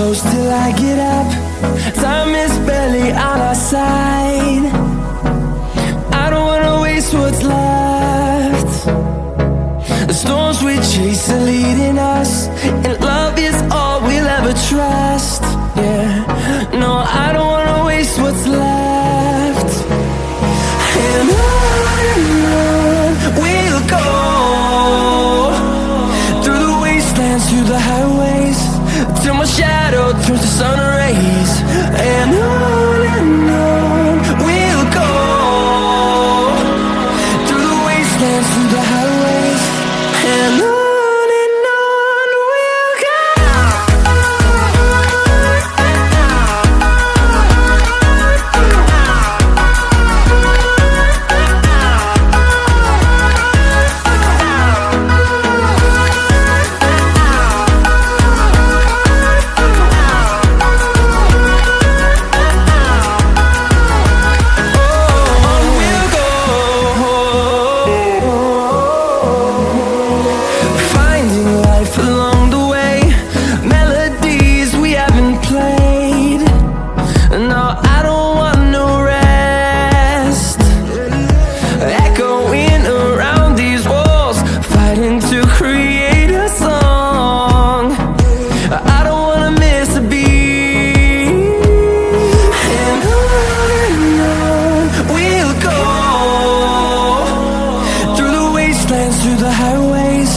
close till I get up. Time is barely on our side. I don't wanna waste what's left. The storms we chase are leading us, and love is all we'll ever trust. Yeah, no, I don't wanna waste what's left. And on we'll go, through the wastelands, through the highways, till my shadow turns to sun rays. And on we'll go, through the wastelands, through the highways, and on we'll go. Through the highways,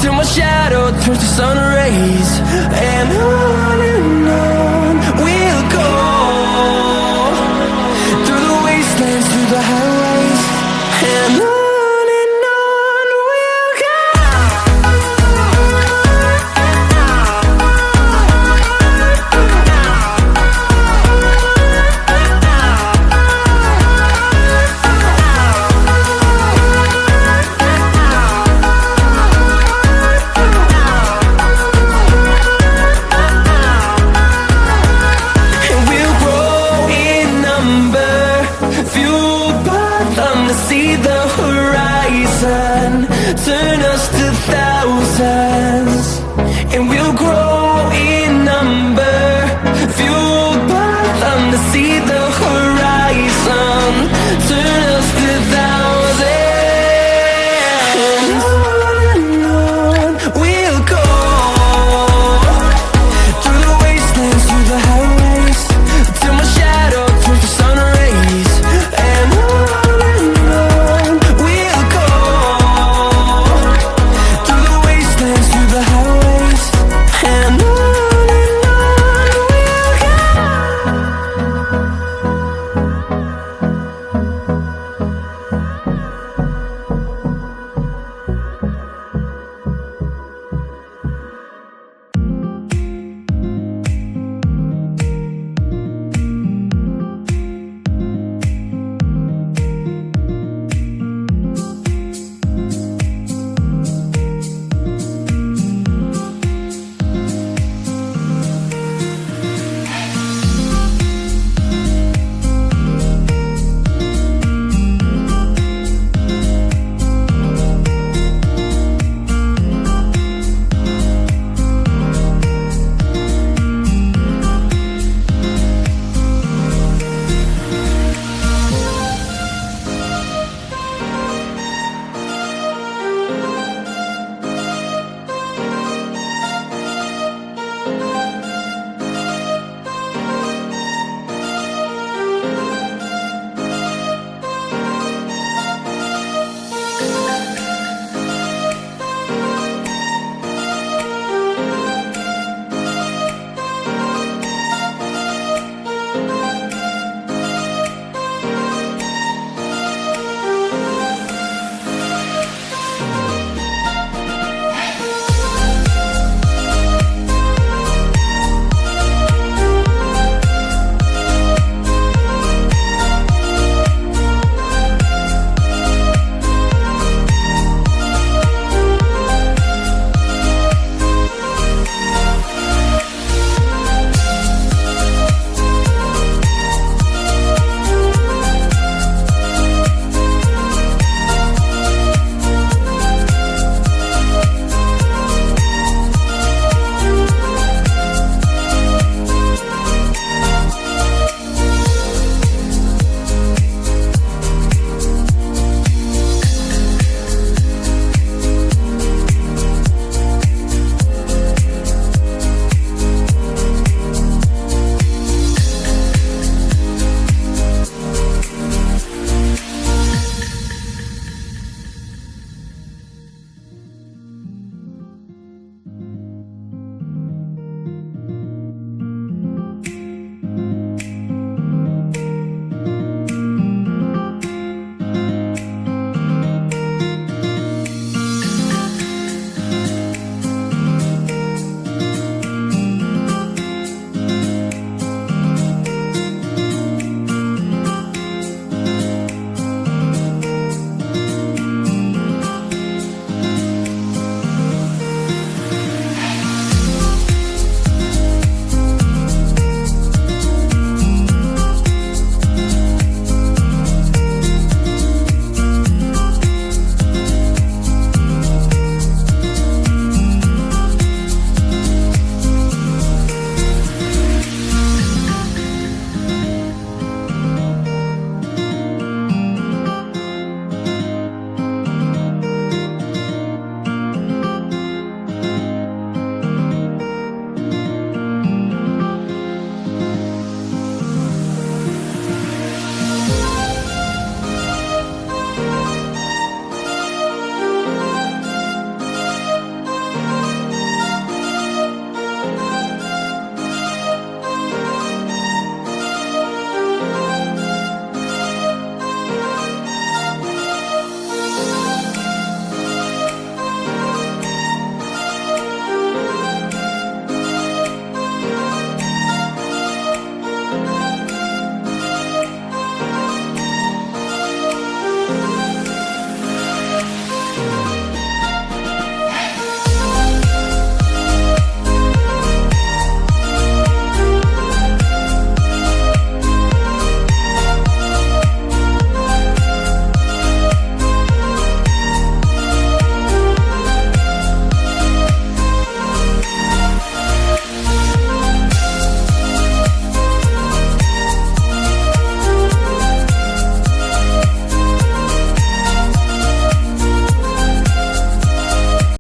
till my shadow turns to sun rays. And on we'll go, through the wastelands, through the highways, and on we'll go. See the horizon, turn us to thousands, and we'll grow in number, fueled by them to see the horizon.